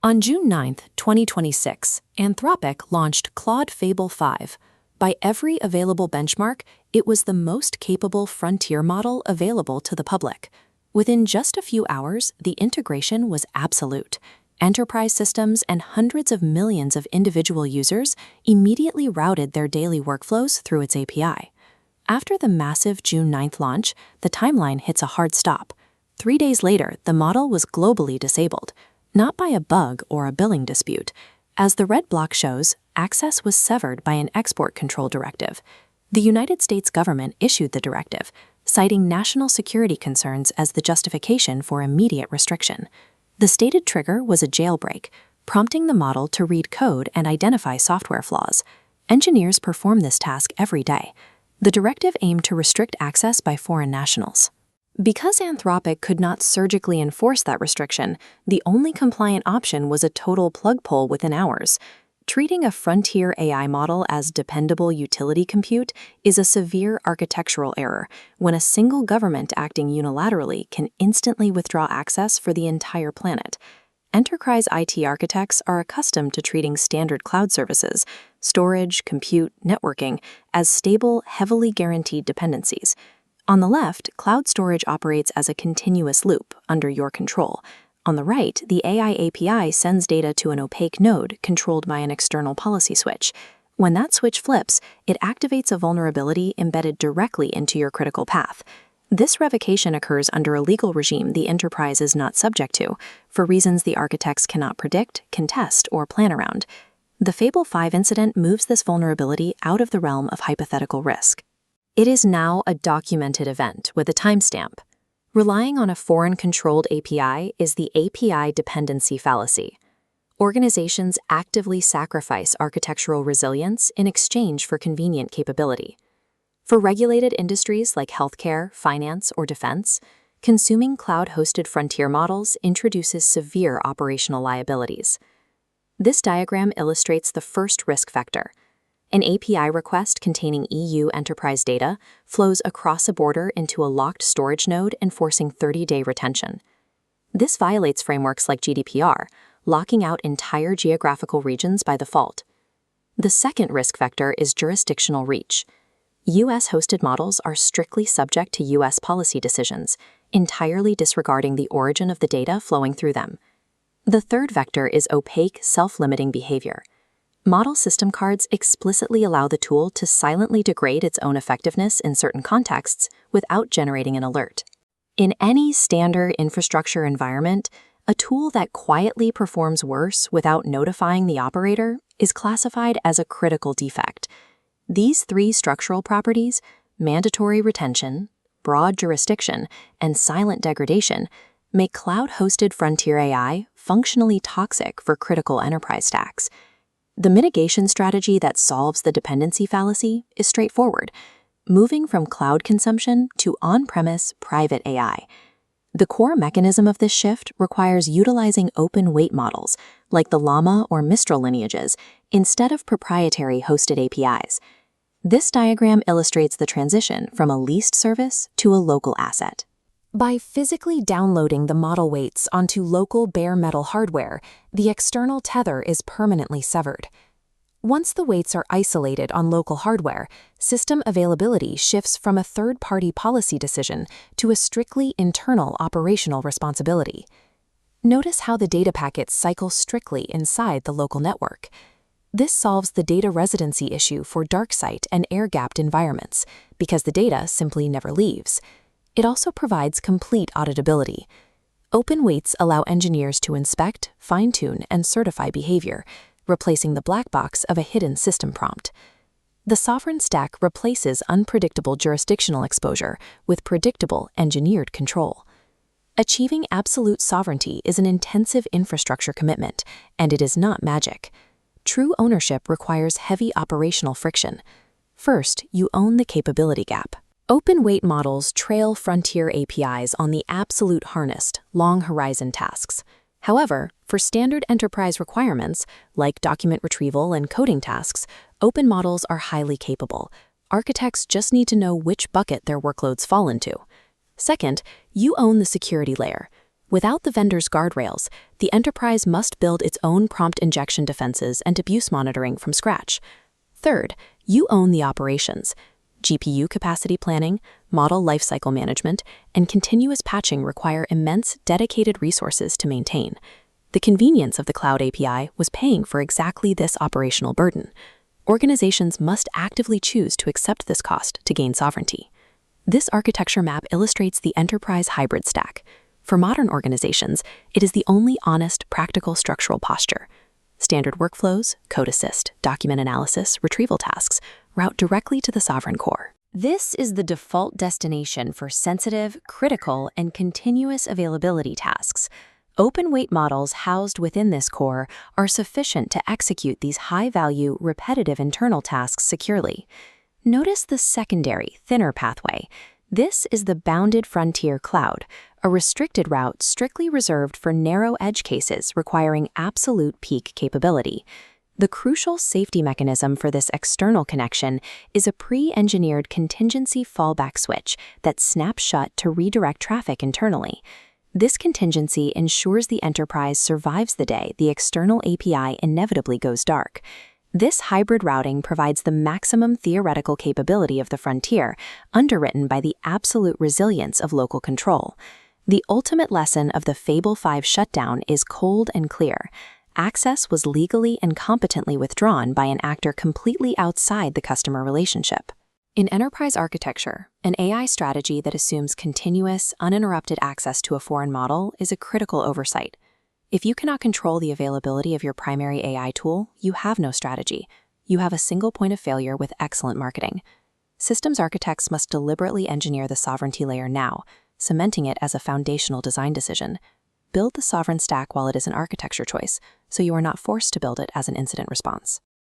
On June 9, 2026, Anthropic launched Claude Fable 5. By every available benchmark, it was the most capable frontier model available to the public. Within just a few hours, the integration was absolute. Enterprise systems and hundreds of millions of individual users immediately routed their daily workflows through its API. After the massive June 9th launch, the timeline hits a hard stop. 3 days later, the model was globally disabled. Not by a bug or a billing dispute. As the red block shows, access was severed by an export control directive. The United States government issued the directive, citing national security concerns as the justification for immediate restriction. The stated trigger was a jailbreak, prompting the model to read code and identify software flaws. Engineers perform this task every day. The directive aimed to restrict access by foreign nationals. Because Anthropic could not surgically enforce that restriction, the only compliant option was a total plug pull within hours. Treating a frontier AI model as dependable utility compute is a severe architectural error when a single government acting unilaterally can instantly withdraw access for the entire planet. Enterprise IT architects are accustomed to treating standard cloud services, storage, compute, networking, as stable, heavily guaranteed dependencies. On the left, cloud storage operates as a continuous loop under your control. On the right, the AI API sends data to an opaque node controlled by an external policy switch. When that switch flips, it activates a vulnerability embedded directly into your critical path. This revocation occurs under a legal regime the enterprise is not subject to, for reasons the architects cannot predict, contest, or plan around. The Fable 5 incident moves this vulnerability out of the realm of hypothetical risk. It is now a documented event with a timestamp. Relying on a foreign-controlled API is the API dependency fallacy. Organizations actively sacrifice architectural resilience in exchange for convenient capability. For regulated industries like healthcare, finance, or defense, consuming cloud-hosted frontier models introduces severe operational liabilities. This diagram illustrates the first risk vector. An API request containing EU enterprise data flows across a border into a locked storage node, enforcing 30-day retention. This violates frameworks like GDPR, locking out entire geographical regions by default. The second risk vector is jurisdictional reach. US-hosted models are strictly subject to US policy decisions, entirely disregarding the origin of the data flowing through them. The third vector is opaque, self-limiting behavior. Model system cards explicitly allow the tool to silently degrade its own effectiveness in certain contexts without generating an alert. In any standard infrastructure environment, a tool that quietly performs worse without notifying the operator is classified as a critical defect. These three structural properties, mandatory retention, broad jurisdiction, and silent degradation, make cloud-hosted frontier AI functionally toxic for critical enterprise stacks. The mitigation strategy that solves the dependency fallacy is straightforward, moving from cloud consumption to on-premise private AI. The core mechanism of this shift requires utilizing open weight models, like the Llama or Mistral lineages, instead of proprietary hosted APIs. This diagram illustrates the transition from a leased service to a local asset. By physically downloading the model weights onto local bare metal hardware, the external tether is permanently severed. Once the weights are isolated on local hardware, system availability shifts from a third-party policy decision to a strictly internal operational responsibility. Notice how the data packets cycle strictly inside the local network. This solves the data residency issue for dark site and air-gapped environments, because the data simply never leaves. It also provides complete auditability. Open weights allow engineers to inspect, fine-tune, and certify behavior, replacing the black box of a hidden system prompt. The sovereign stack replaces unpredictable jurisdictional exposure with predictable engineered control. Achieving absolute sovereignty is an intensive infrastructure commitment, and it is not magic. True ownership requires heavy operational friction. First, you own the capability gap. Open weight models trail frontier APIs on the absolute harnessed, long horizon tasks. However, for standard enterprise requirements, like document retrieval and coding tasks, open models are highly capable. Architects just need to know which bucket their workloads fall into. Second, you own the security layer. Without the vendor's guardrails, the enterprise must build its own prompt injection defenses and abuse monitoring from scratch. Third, you own the operations. GPU capacity planning, model lifecycle management, and continuous patching require immense dedicated resources to maintain. The convenience of the Cloud API was paying for exactly this operational burden. Organizations must actively choose to accept this cost to gain sovereignty. This architecture map illustrates the enterprise hybrid stack. For modern organizations, it is the only honest, practical structural posture. Standard workflows, code assist, document analysis, retrieval tasks route directly to the sovereign core. This is the default destination for sensitive, critical, and continuous availability tasks. Open-weight models housed within this core are sufficient to execute these high-value, repetitive internal tasks securely. Notice the secondary, thinner pathway. This is the bounded frontier cloud, a restricted route strictly reserved for narrow edge cases requiring absolute peak capability. The crucial safety mechanism for this external connection is a pre-engineered contingency fallback switch that snaps shut to redirect traffic internally. This contingency ensures the enterprise survives the day the external API inevitably goes dark. This hybrid routing provides the maximum theoretical capability of the frontier, underwritten by the absolute resilience of local control. The ultimate lesson of the Fable 5 shutdown is cold and clear. Access was legally and competently withdrawn by an actor completely outside the customer relationship. In enterprise architecture, an AI strategy that assumes continuous, uninterrupted access to a foreign model is a critical oversight. If you cannot control the availability of your primary AI tool, you have no strategy. You have a single point of failure with excellent marketing. Systems architects must deliberately engineer the sovereignty layer now, cementing it as a foundational design decision. Build the sovereign stack while it is an architecture choice, so you are not forced to build it as an incident response.